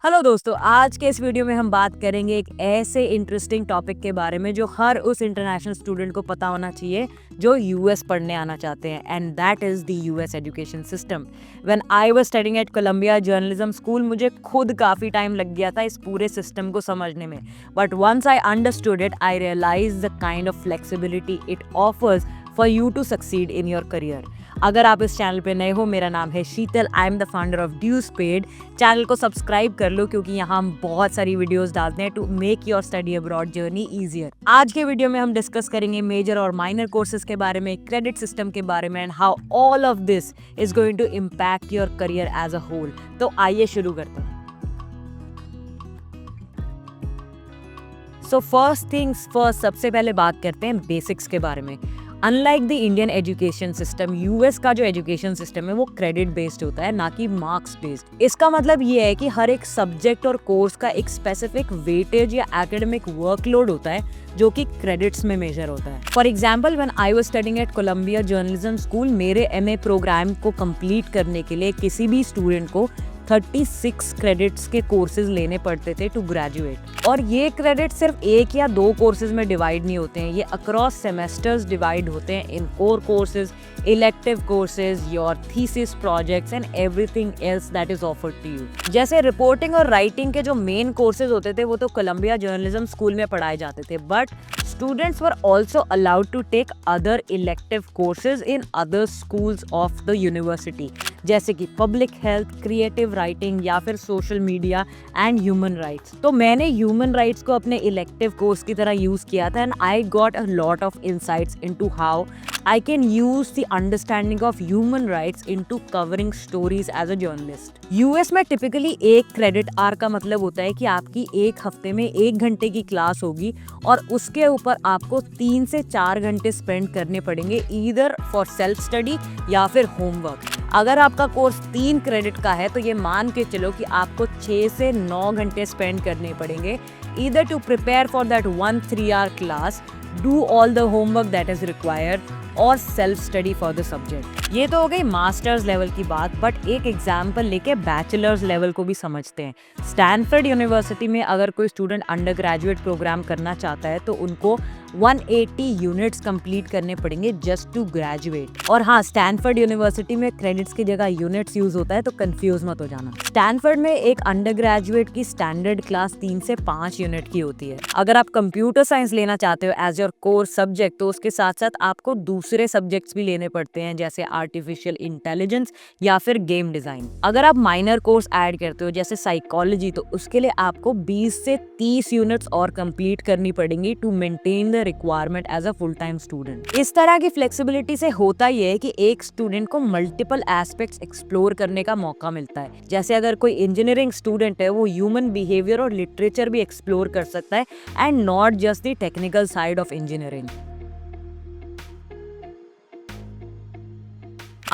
Hello दोस्तों, आज के इस वीडियो में हम बात करेंगे एक ऐसे इंटरेस्टिंग टॉपिक के बारे में जो हर उस इंटरनेशनल स्टूडेंट को पता होना चाहिए जो यूएस पढ़ने आना चाहते हैं, and that is the US education system. When I was studying at Columbia journalism school, मुझे खुद काफ़ी टाइम लग गया था इस पूरे सिस्टम को समझने में, but once I understood it I realize the kind of flexibility it offers for you to succeed in your career. अगर आप इस चैनल पे नए हो, मेरा नाम है Sheetal, I am the founder of ड्यूस्पेड। चैनल को सब्सक्राइब कर लो क्योंकि यहाँ हम बहुत सारी वीडियोस डालते हैं to make your study abroad journey easier. आज के वीडियो में हम डिस्कस करेंगे मेजर और माइनर कोर्सेज के बारे में, क्रेडिट सिस्टम के बारे में, and how all of this is going to impact your career as a whole. तो आइए शुरू करते हैं। सो फर्स्ट थिंग्स फर्स्ट, सबसे पहले बात करते हैं बेसिक्स के बारे में। Unlike the Indian education system, US का जो एजुकेशन सिस्टम है वो क्रेडिट बेस्ड होता है, ना कि मार्क्स बेस्ड। इसका मतलब ये है कि हर एक सब्जेक्ट और कोर्स का एक स्पेसिफिक वेटेज या एकेडमिक वर्कलोड होता है जो कि क्रेडिट्स में मेजर होता है। For example, when I was studying at Columbia journalism school, मेरे एमए प्रोग्राम को कंप्लीट करने के लिए किसी भी स्टूडेंट को 36 क्रेडिट्स के कोर्सेज लेने पड़ते थे टू ग्रेजुएट। और ये क्रेडिट सिर्फ एक या दो कोर्सेज में डिवाइड नहीं होते हैं, ये अक्रॉस सेमेस्टर्स डिवाइड होते हैं in core courses, elective courses, your thesis projects and everything else that is offered to you. जैसे रिपोर्टिंग और राइटिंग के जो मेन कोर्सेज होते थे वो तो कोलंबिया जर्नलिज्म स्कूल में पढ़ाए जाते थे, but students were also allowed to take other elective courses in other schools of the university, जैसे कि पब्लिक हेल्थ, क्रिएटिव राइटिंग या फिर social media and human rights. तो मैंने ह्यूमन राइट्स को अपने इलेक्टिव कोर्स की तरह यूज किया था, and I got a lot of insights into how I can use the understanding of human rights into covering stories as a journalist. US में typically एक क्रेडिट आवर का मतलब होता है कि आपकी एक हफ्ते में 1 घंटे की क्लास होगी और उसके ऊपर आपको 3 से 4 घंटे स्पेंड करने पड़ेंगे, ईदर फॉर सेल्फ स्टडी या फिर होमवर्क। अगर आपका कोर्स 3 क्रेडिट का है तो ये मान के चलो कि आपको 6 से 9 घंटे स्पेंड करने पड़ेंगे, either to prepare for that 1 3-hour class, do all the homework that is required और self study for the subject. ये तो हो गई मास्टर्स लेवल की बात, बट एक एग्जाम्पल लेके बैचलर्स लेवल को भी समझते हैं। स्टैनफोर्ड यूनिवर्सिटी में अगर कोई स्टूडेंट अंडर ग्रेजुएट प्रोग्राम करना चाहता है तो उनको 180 यूनिट्स कंप्लीट करने पड़ेंगे जस्ट टू ग्रेजुएट। और हाँ, स्टैनफोर्ड यूनिवर्सिटी में क्रेडिट्स की जगह यूनिट्स यूज होता है, तो कंफ्यूज मत हो जाना। स्टैनफोर्ड में एक अंडर ग्रेजुएट की स्टैंडर्ड क्लास 3 से 5 यूनिट की होती है। अगर आप कंप्यूटर साइंस लेना चाहते हो एज योर कोर सब्जेक्ट तो उसके साथ साथ आपको दूसरे सब्जेक्ट्स भी लेने पड़ते हैं, जैसे आर्टिफिशियल इंटेलिजेंस या फिर गेम डिजाइन। अगर आप माइनर कोर्स ऐड करते हो जैसे साइकोलॉजी, तो उसके लिए आपको 20 से 30 यूनिट्स और कंप्लीट करनी पड़ेंगी to maintain the requirement as a full time student. इस तरह की फ्लेक्सिबिलिटी से होता यह है कि एक स्टूडेंट को मल्टीपल एस्पेक्ट्स एक्सप्लोर करने का मौका मिलता है। जैसे अगर कोई इंजीनियरिंग स्टूडेंट है, वो ह्यूमन बिहेवियर और लिटरेचर भी एक्सप्लोर कर सकता है, and not just the technical side of engineering.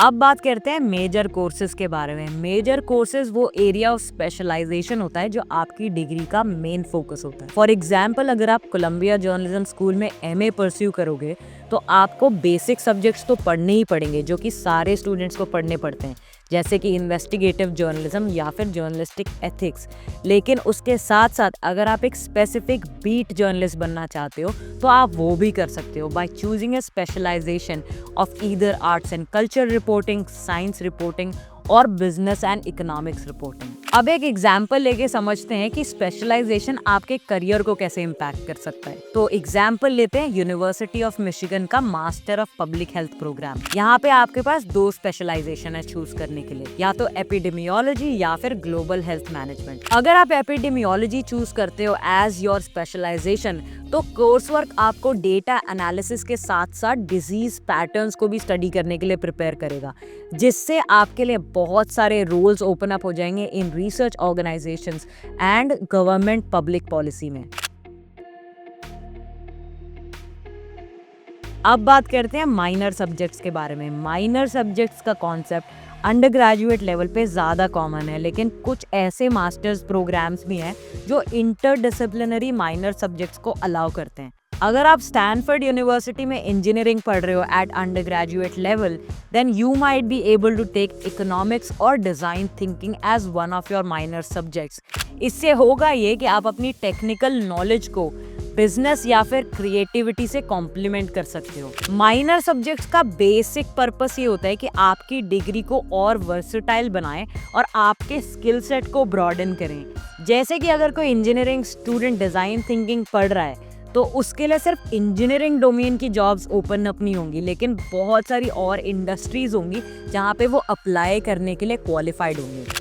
अब बात करते हैं मेजर कोर्सेज के बारे में। मेजर कोर्सेज वो एरिया ऑफ स्पेशलाइजेशन होता है जो आपकी डिग्री का मेन फोकस होता है। फॉर एग्जाम्पल, अगर आप कोलंबिया जर्नलिज्म स्कूल में एमए परस्यू करोगे तो आपको बेसिक सब्जेक्ट्स तो पढ़ने ही पड़ेंगे जो कि सारे स्टूडेंट्स को पढ़ने पड़ते हैं, जैसे कि इन्वेस्टिगेटिव जर्नलिज्म या फिर जर्नलिस्टिक एथिक्स। लेकिन उसके साथ साथ अगर आप एक स्पेसिफिक बीट जर्नलिस्ट बनना चाहते हो तो आप वो भी कर सकते हो by choosing a specialization of either arts and culture reporting, science reporting और बिजनेस एंड इकोनॉमिक्स रिपोर्टिंग। अब एक एग्जाम्पल लेके समझते हैं कि स्पेशलाइजेशन आपके करियर को कैसे इम्पैक्ट कर सकता है। तो एग्जाम्पल लेते हैं यूनिवर्सिटी ऑफ मिशिगन का master of public health program. यहाँ पे आपके पास 2 स्पेशलाइजेशन है चूज करने के लिए, या तो एपिडेमियोलॉजी या फिर ग्लोबल हेल्थ मैनेजमेंट। अगर आप एपिडेमियोलॉजी चूज करते हो एज योर स्पेशलाइजेशन तो कोर्स वर्क आपको डेटा एनालिसिस के साथ साथ डिजीज पैटर्न्स को भी स्टडी करने के लिए प्रिपेयर करेगा, जिससे आपके लिए बहुत सारे रोल्स ओपन अप हो जाएंगे in research organisations and government public policy में। अब बात करते हैं माइनर सब्जेक्ट्स के बारे में। माइनर सब्जेक्ट्स का कॉन्सेप्ट अंडर ग्रेजुएट लेवल पे ज़्यादा कॉमन है, लेकिन कुछ ऐसे मास्टर्स प्रोग्राम्स भी हैं जो इंटरडिसिप्लिनरी माइनर सब्जेक्ट्स को अलाउ करते हैं। अगर आप स्टैनफोर्ड यूनिवर्सिटी में इंजीनियरिंग पढ़ रहे हो at undergraduate level, then you might be able to take economics और design thinking as one of your minor subjects. इससे होगा ये कि आप अपनी टेक्निकल नॉलेज को बिजनेस या फिर क्रिएटिविटी से कॉम्प्लीमेंट कर सकते हो। माइनर सब्जेक्ट्स का बेसिक पर्पस ये होता है कि आपकी डिग्री को और वर्सेटाइल बनाएं और आपके स्किल सेट को ब्रॉडन करें। जैसे कि अगर कोई इंजीनियरिंग स्टूडेंट डिज़ाइन थिंकिंग पढ़ रहा है तो उसके लिए सिर्फ इंजीनियरिंग डोमेन की जॉब्स ओपन अप नहीं होंगी, लेकिन बहुत सारी और इंडस्ट्रीज होंगी जहाँ पे वो अप्लाई करने के लिए क्वालिफाइड होंगे।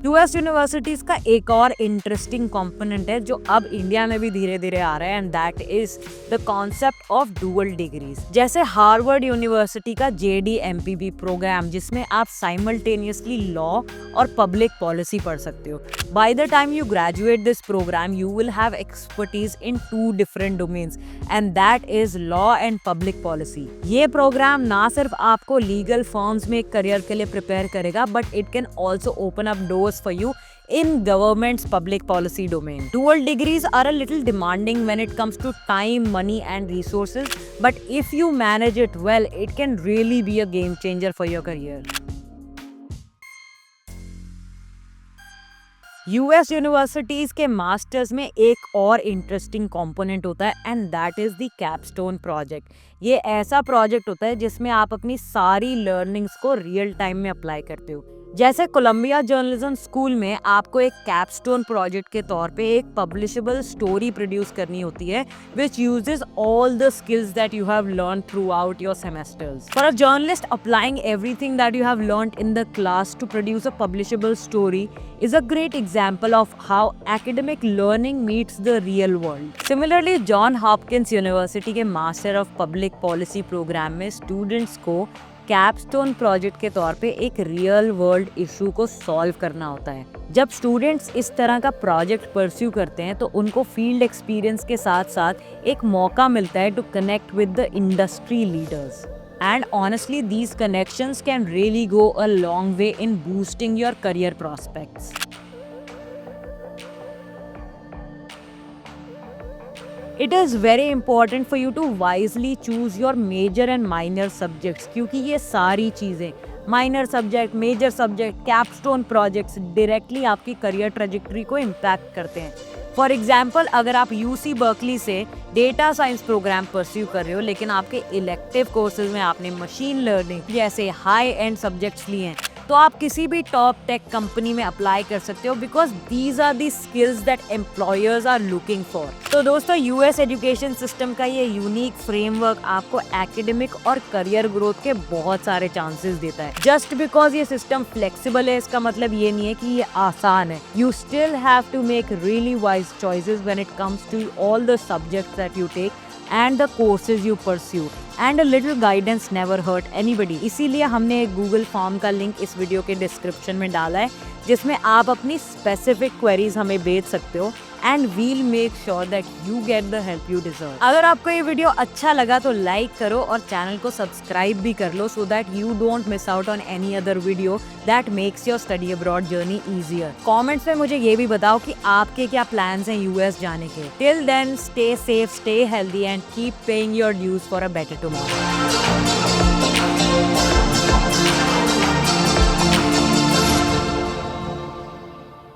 यूएस यूनिवर्सिटीज का एक और इंटरेस्टिंग कंपोनेंट है जो अब इंडिया में भी धीरे धीरे आ रहा है, and that is the concept of dual degrees. जैसे हार्वर्ड यूनिवर्सिटी का JD-MPB प्रोग्राम, जिसमें आप साइमल्टेनियसली लॉ और पब्लिक पॉलिसी पढ़ सकते हो। By the time you graduate this program you will have expertise in 2 different domains, and that is law and public policy. ये program ना सिर्फ आपको लीगल फर्म्स में करियर के लिए प्रिपेयर करेगा, but it can also open up doors for you in government's public policy domain. Dual degrees are a little demanding when it comes to time, money and resources, but if you manage it well, it can really be a game changer for your career. US universities के masters में एक और interesting component होता है, and that is the capstone project. ये ऐसा project होता है जिसमें आप अपनी सारी लर्निंग्स को रियल टाइम में अप्लाई करते हो। जैसे कोलंबिया जर्नलिज्म स्कूल में आपको एक कैपस्टोन प्रोजेक्ट के तौर पे एक पब्लिशेबल स्टोरी प्रोड्यूस करनी होती है which uses all the skills that you have learned throughout your semesters. For a journalist, applying everything that you have learned in the class to produce a publishable story is a great example of how academic learning meets the real world. Similarly, John Hopkins University के Master of Public Policy program में students को capstone project के तौर पे एक real world issue को solve करना होता है। जब स्टूडेंट्स इस तरह का प्रोजेक्ट परस्यू करते हैं तो उनको फील्ड एक्सपीरियंस के साथ साथ एक मौका मिलता है to connect with the industry leaders. And honestly, these connections can really go a long way in boosting your career prospects. It is very important for you to wisely choose your major and minor subjects, क्योंकि ये सारी चीज़ें minor subject, major subject, capstone projects directly आपकी career trajectory को impact करते हैं। For example, अगर आप UC बर्कली से डेटा साइंस प्रोग्राम परस्यू कर रहे हो लेकिन आपके इलेक्टिव कोर्सेज में आपने मशीन लर्निंग जैसे हाई एंड सब्जेक्ट्स लिए हैं, तो आप किसी भी टॉप टेक कंपनी में अप्लाई कर सकते हो, because these are the skills that employers are looking for. तो दोस्तों, यूएस एजुकेशन सिस्टम का ये यूनिक फ्रेमवर्क आपको एकेडमिक और करियर ग्रोथ के बहुत सारे चांसेस देता है। जस्ट बिकॉज ये सिस्टम फ्लेक्सिबल है, इसका मतलब ये नहीं है कि ये आसान है। You still have to make really wise choices when it comes to all the subjects that you take and the courses you pursue, and a little guidance never hurt anybody. इसीलिए हमने एक गूगल फॉर्म का link इस video के description में डाला है, जिसमें आप अपनी स्पेसिफिक क्वेरीज हमें भेज सकते हो, and we'll make sure that you get the help you deserve. अगर आपको ये वीडियो अच्छा लगा तो लाइक करो और चैनल को सब्सक्राइब भी कर लो, so that you don't miss out on any other video that makes your study abroad journey easier. Comments में मुझे ये भी बताओ कि आपके क्या प्लान्स हैं यूएस जाने के। Till then, stay safe, stay healthy and keep paying your dues for a better tomorrow.